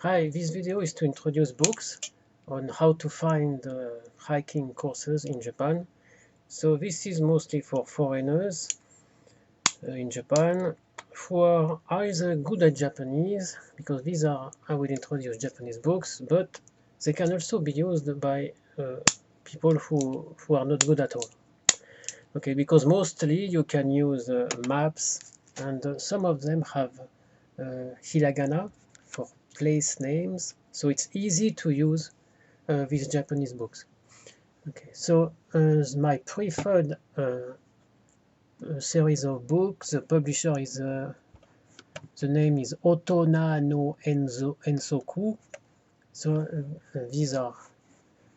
Hi, this video is to introduce books on how to find hiking courses in Japan. So this is mostly for foreigners in Japan who are either good at Japanese, because these are, I will introduce Japanese books, but they can also be used by people who are not good at all. Okay, because mostly you can use maps, and some of them have hiragana for place names, so it's easy to use these Japanese books. Okay, so my preferred series of books, the publisher is the name is Otona no Ensoku. So these are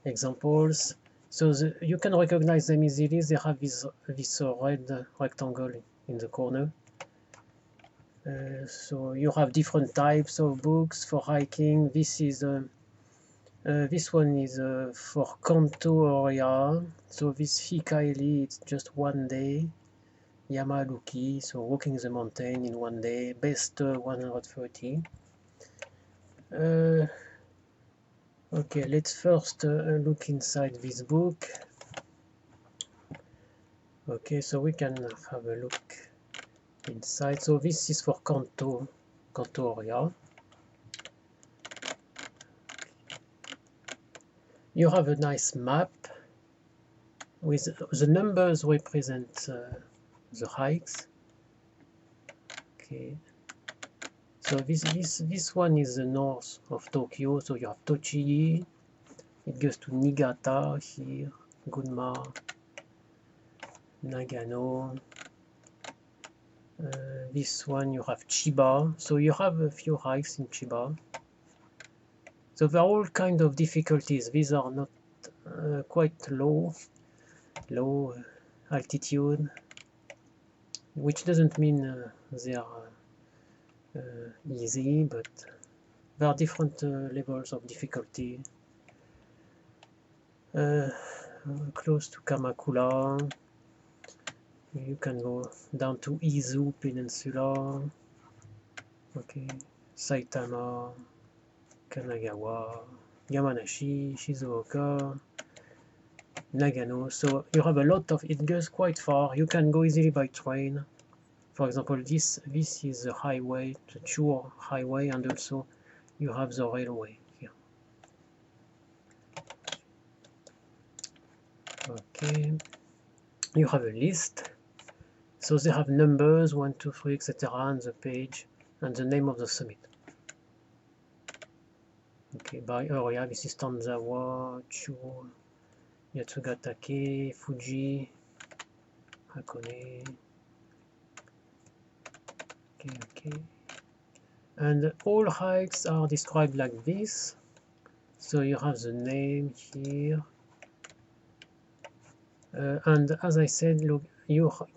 examples. So you can recognize them easily. They have this red rectangle in the corner. So you have different types of books for hiking. This one is for Kanto area. So this Hikaeli, it's just 1 day. Yamaluki, so walking the mountain in 1 day. Best 130. Okay, let's first look inside this book. Okay, so we can have a look inside. So this is for Kanto area. You have a nice map with the numbers represent the hikes. Okay, so this one is the north of Tokyo. So you have Tochigi. It goes to Niigata here, Gunma, Nagano. This one you have Chiba. So you have a few hikes in Chiba. So there are all kind of difficulties. These are not quite low altitude, which doesn't mean they are easy, but there are different levels of difficulty. Close to Kamakura, you can go down to Izu Peninsula. Okay, Saitama, Kanagawa, Yamanashi, Shizuoka, Nagano. So you have a lot of, it goes quite far. You can go easily by train. For example, this is the highway, the Chuo highway, and also you have the railway here. Okay, you have a list. So they have numbers 1, 2, 3, etc. on the page, and the name of the summit. Okay, by area, this is Tanzawa, Chuo, Yatsugatake, Fuji, Hakone. Okay. And all hikes are described like this. So you have the name here. And as I said, look, you have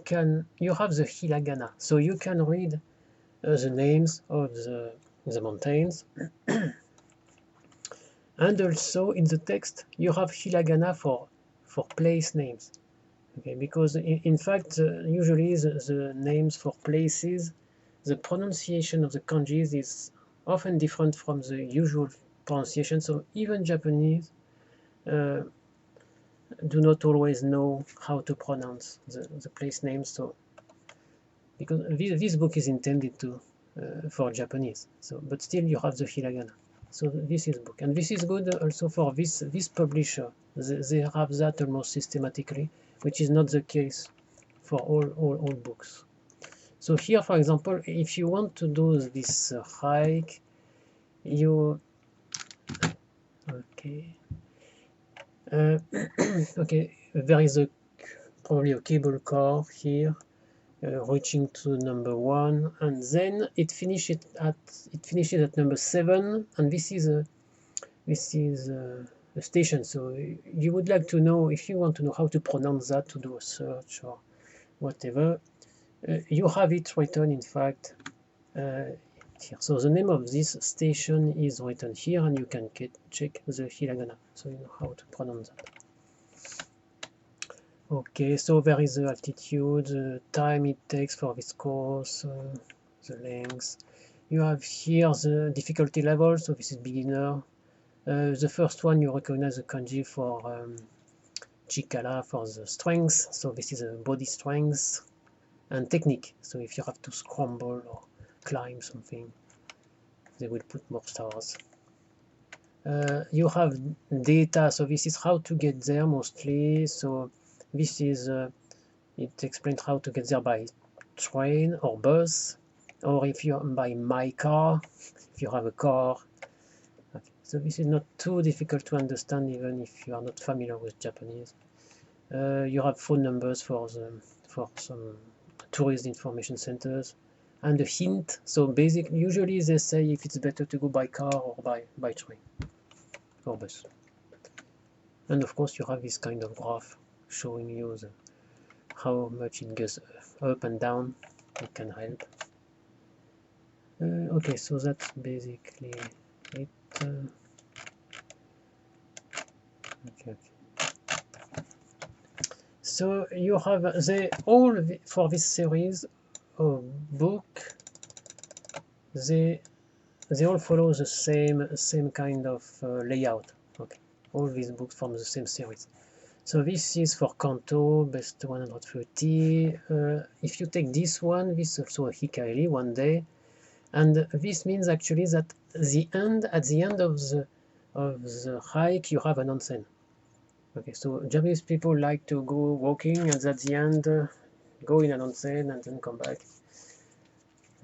the hiragana, so you can read the names of the mountains. And also in the text you have hiragana for place names. Okay, because in fact usually the names for places, the pronunciation of the kanjis is often different from the usual pronunciation. So even Japanese do not always know how to pronounce the place names. So because this book is intended to for Japanese, so but still you have the hiragana. So this is book, and this is good also for this publisher. They have that almost systematically, which is not the case for all books. So here, for example, if you want to do this hike, you okay. Okay, there is probably a cable car here, reaching to number 1, and then it finishes at number 7, and this is a station. So you would like to know, if you want to know how to pronounce that, to do a search or whatever, you have it written, in fact, here. So the name of this station is written here, and you can check the hiragana, so you know how to pronounce that. Okay, so there is the altitude, the time it takes for this course, the length. You have here the difficulty level, so this is beginner. The first one you recognize the kanji for chikara for the strength, so this is a body strength, and technique, so if you have to scramble or climb something, they will put more stars. You have data, so this is how to get there mostly, so this is it explains how to get there by train or bus, or if you're by my car, if you have a car. Okay. So this is not too difficult to understand even if you are not familiar with Japanese. You have phone numbers for some tourist information centers, and a hint. So basically, usually they say if it's better to go by car or by train or bus. And of course, you have this kind of graph showing you how much it goes up and down. It can help. Okay, so that's basically it. Okay. So you have all for this series of book. They all follow the same kind of layout. Okay, all these books from the same series. So this is for Kanto, best 130. If you take this one, this is also a Hikaeri, one day, and this means actually that at the end of the hike you have an onsen. Okay, so Japanese people like to go walking and at the end go in an onsen and then come back.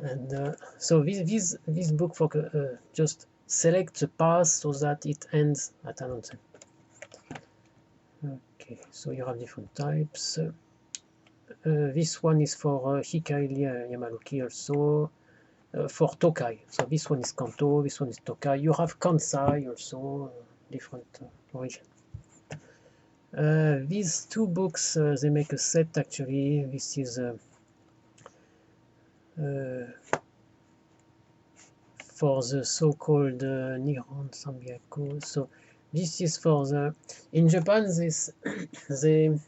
And so this book for just select the path so that it ends at an onsen. Okay, so you have different types. This one is for Hikaeri Yamaluki also. For Tokai, so this one is Kanto, this one is Tokai. You have Kansai also, different origin. These two books, they make a set actually. This is for the so-called Nihon Sanbyaku. So this is for the, in Japan they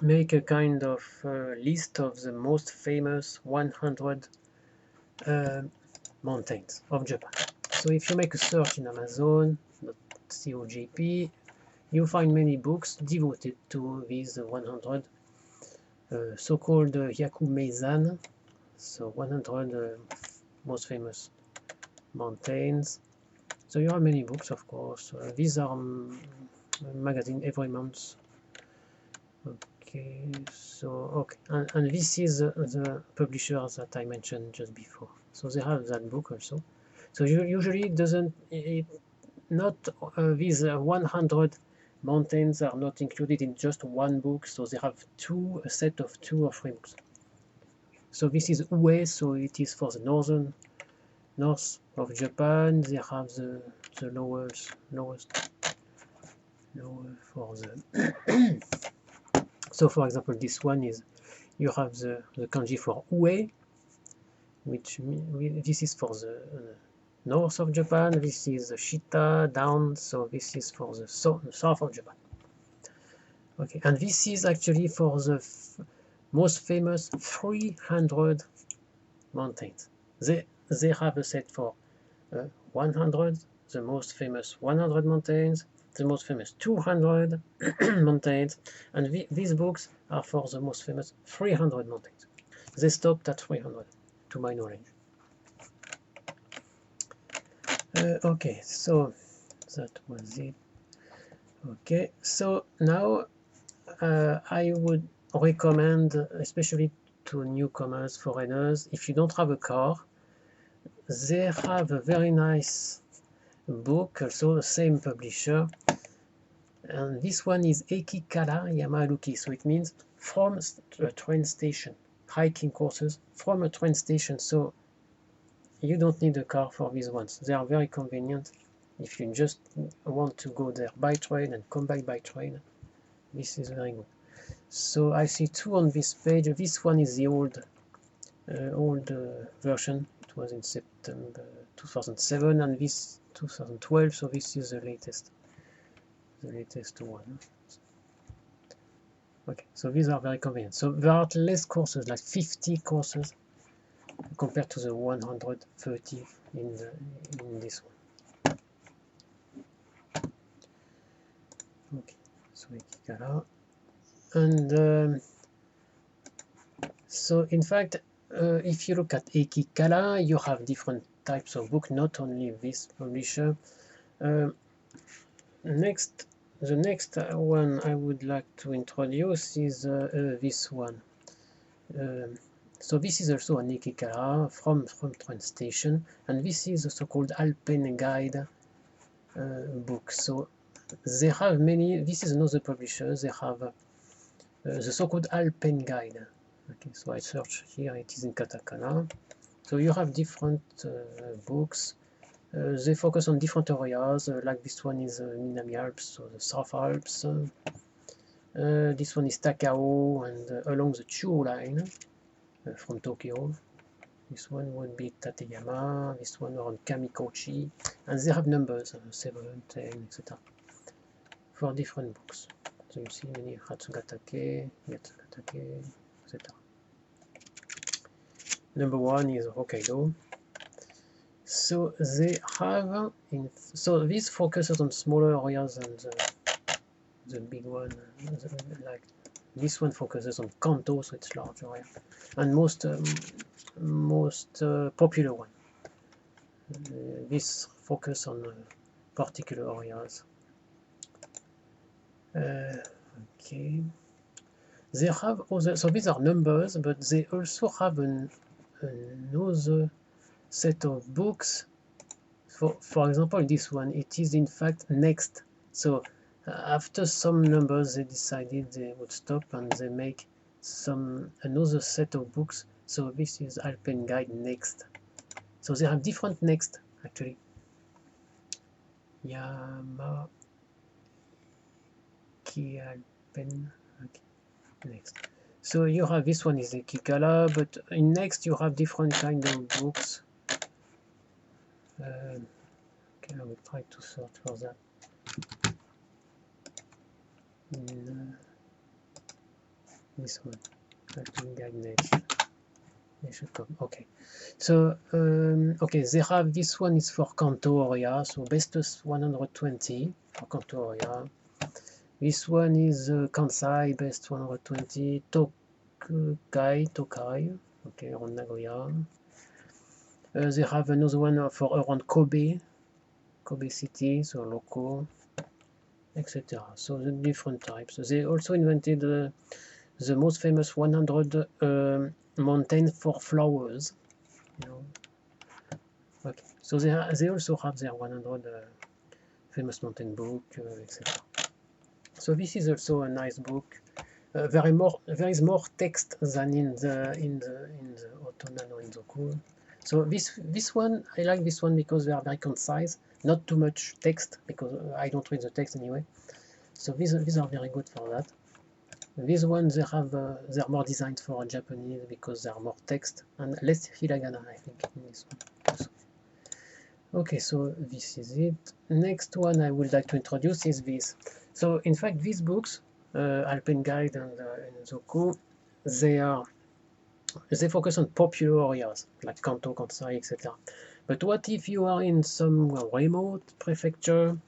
make a kind of list of the most famous 100 mountains of Japan. So if you make a search in Amazon.cojp, you find many books devoted to these 100 so-called Hyaku Meizan, so 100 most famous mountains. So you have many books, of course. These are magazine every month. Okay, so okay, and this is the publisher that I mentioned just before. So they have that book also. So usually these 100 mountains are not included in just one book. So they have a set of 2 or 3 books. So this is Ue, so it is for the north of Japan. They have the lowest for the so for example, this one is, you have the kanji for Ue, which this is for the north of Japan. This is Shita, down, so this is for the south of Japan. Okay, and this is actually for the most famous 300 mountains. They have a set for 100, the most famous 100 mountains, the most famous 200 mountains, and these books are for the most famous 300 mountains. They stopped at 300, to my knowledge. Okay, so that was it. Okay, so now I would recommend, especially to newcomers, foreigners, if you don't have a car, they have a very nice book, also the same publisher, and this one is Ekikara Yamaluki, so it means from a train station, hiking courses from a train station. So you don't need a car for these ones. They are very convenient if you just want to go there by train and come back by train. This is very good. So I see 2 on this page. This one is the old version. It was in September 2007, and this 2012. So this is the latest one. Okay, so these are very convenient. So there are less courses, like 50 courses compared to the 130 in this one. Okay, so Ekikala. And so in fact, if you look at Ekikala, you have different types of book, not only this publisher. The next one I would like to introduce is this one. So this is also an Ekikala from TrainStation, and this is a so-called Alpine guide book. So they have many. This is another publisher. They have the so-called Alpine guide. Okay, so I search here. It is in katakana. So you have different books. They focus on different areas. Like this one is Minami Alps, so the South Alps. This one is Takao and along the Chuo line from Tokyo. This one would be Tateyama, this one around Kamikochi, and they have numbers 7, 10, etc. for different books. So you see many Hatsugatake, Yatsugatake, etc. Number 1 is Hokkaido. So they have, so this focuses on smaller areas than the big one, like this one focuses on Kanto, so it's larger area, and most popular one. This focus on particular areas. Okay. They have other, so these are numbers, but they also have another set of books. For example, this one, it is in fact next. So after some numbers, they decided they would stop and they make another set of books. So this is Alpine Guide Next. So they have different next actually. Yamaki Alpine. Okay. Next. So you have this one is the Kikala, but in next you have different kind of books. Okay, I will try to search for that. This one, Alpine Guide Next. They should come. Okay, so okay, they have this one is for Kanto area, so best 120 for Kanto area. This one is Kansai, best 120, Tokai, okay, around Nagoya. They have another one for around Kobe City, so local, etc. So the different types. They also invented the most famous 100 mountain for flowers. You know. Okay, so they also have their 100 famous mountain book, etc. So this is also a nice book. There is more text than in the Otonan or Inzoku. So this one, I like this one because they are very concise, not too much text, because I don't read the text anyway. So these are very good for that. These ones they're more designed for Japanese because they are more text and less hiragana, I think, in this one. So, okay, so this is it. Next one I would like to introduce is this. So in fact, these books, Alpine Guide and Zoku, they focus on popular areas like Kanto, Kansai, etc. But what if you are in some remote prefecture?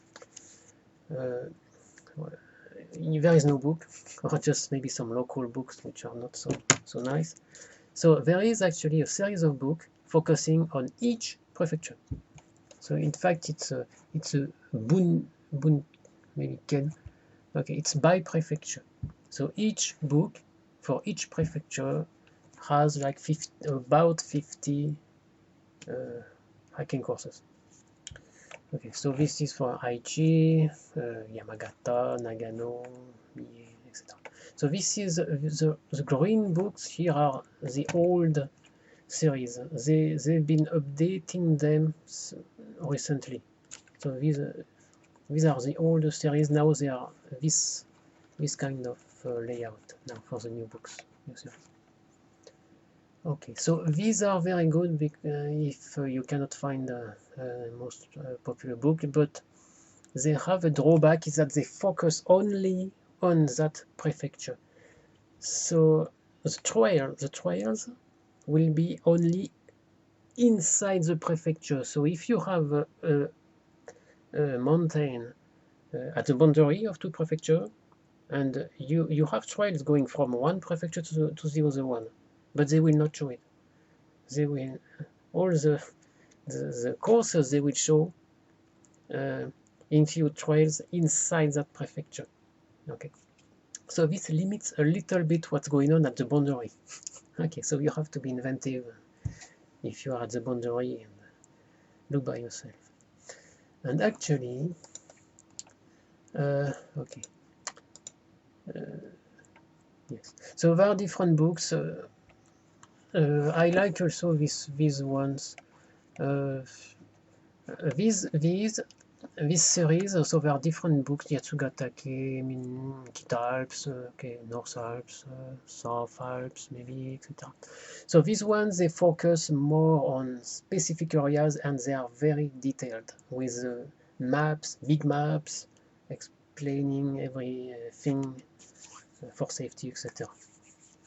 There is no book, or just maybe some local books which are not so nice. So there is actually a series of books focusing on each prefecture. So in fact, it's a bun maybe Ken. Okay, it's by prefecture. So each book for each prefecture has like about 50 hiking courses. Okay, so this is for Aichi, Yamagata, Nagano, Mie, etc. So this is the green books. Here are the old series. They've been updating them recently. So these are the older series. Now they are this kind of layout now for the new books. New series. Okay, so these are very good if you cannot find the most popular book, but they have a drawback is that they focus only on that prefecture. So the trails will be only inside the prefecture. So if you have a mountain at the boundary of two prefectures, and you have trails going from one prefecture to the other one, but they will not show it. They will, all the courses they will show few trails inside that prefecture. Okay, so this limits a little bit what's going on at the boundary. Okay, so you have to be inventive if you are at the boundary and look by yourself. And actually, okay, yes. So there are different books. I like also these ones. This series, so there are different books, Yatsugatake, Kita Alps, okay, North Alps, South Alps, maybe, etc. So these ones, they focus more on specific areas and they are very detailed with maps, big maps, explaining everything for safety, etc.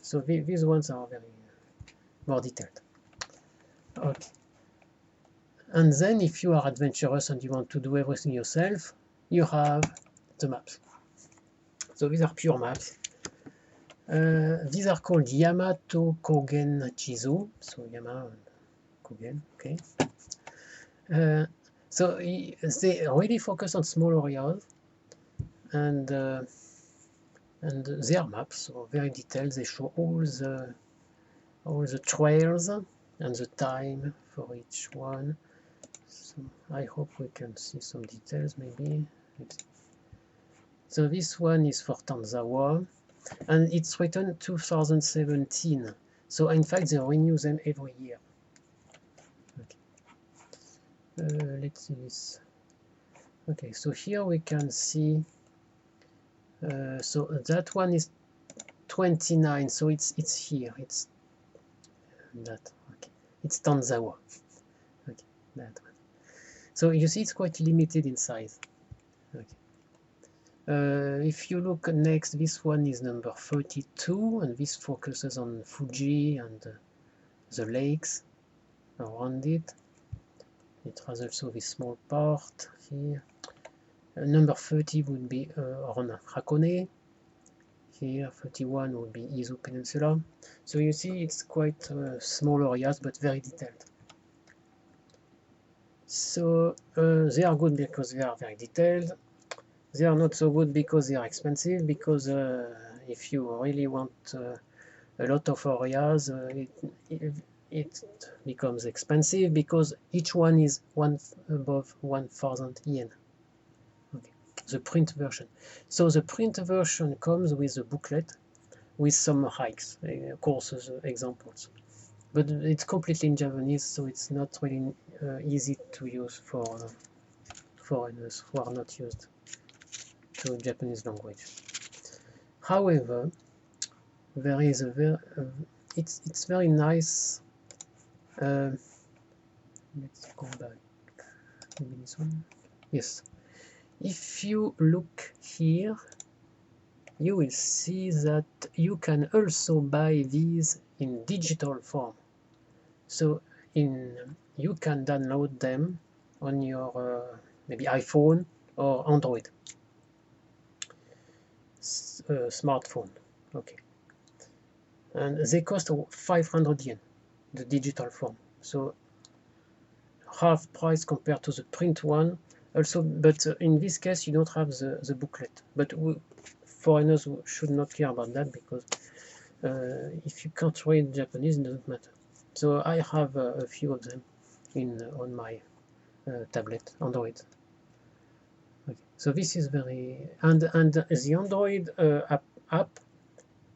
So these ones are very more detailed. Okay. And then if you are adventurous and you want to do everything yourself, you have the maps. So these are pure maps. These are called Yamato Kogen Chizu. So Yama and Kogen, okay. So they really focus on small areas, and their maps, so very detailed. They show all the trails and the time for each one. So I hope we can see some details maybe. So this one is for Tanzawa, and it's written 2017. So in fact they renew them every year. Okay. Let's see this. Okay, so here we can see. So that one is 29. So it's here. It's that. Okay, it's Tanzawa. Okay, that one. So you see it's quite limited in size. Okay. If you look next, this one is number 32, and this focuses on Fuji and the lakes around it. It has also this small part here. Number 30 would be on Hakone. Here 31 would be Izu Peninsula. So you see it's quite small areas but very detailed. So they are good because they are very detailed. They are not so good because they are expensive, because if you really want a lot of areas, it becomes expensive because each one is above 1,000 yen. Okay. The print version. So the print version comes with a booklet with some hikes, courses, examples. But it's completely in Japanese, so it's not really easy to use for foreigners who are not used to Japanese language. However, there is it's very nice. Let's go back. Maybe this one. Yes. If you look here, you will see that you can also buy these in digital form. So you can download them on your maybe iPhone or Android smartphone. Okay. And they cost 500 yen, the digital form. So half price compared to the print one. Also, but in this case you don't have the booklet. But foreigners should not care about that, because if you can't read Japanese, it doesn't matter. So I have a few of them on my tablet, Android. Okay. So this is very, and the Android app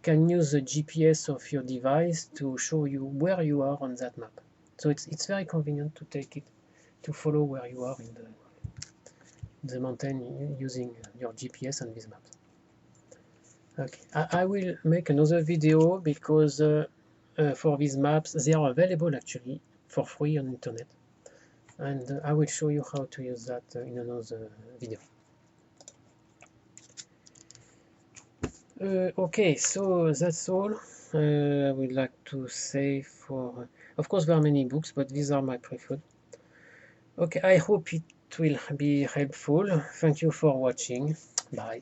can use the GPS of your device to show you where you are on that map. So it's very convenient to take it, to follow where you are in the mountain using your GPS and these maps. Okay, I will make another video because for these maps, they are available actually for free on internet, and I will show you how to use that in another video. Okay, so that's all I would like to say for Of course, there are many books, but these are my preferred. Okay, I hope it will be helpful. Thank you for watching. Bye.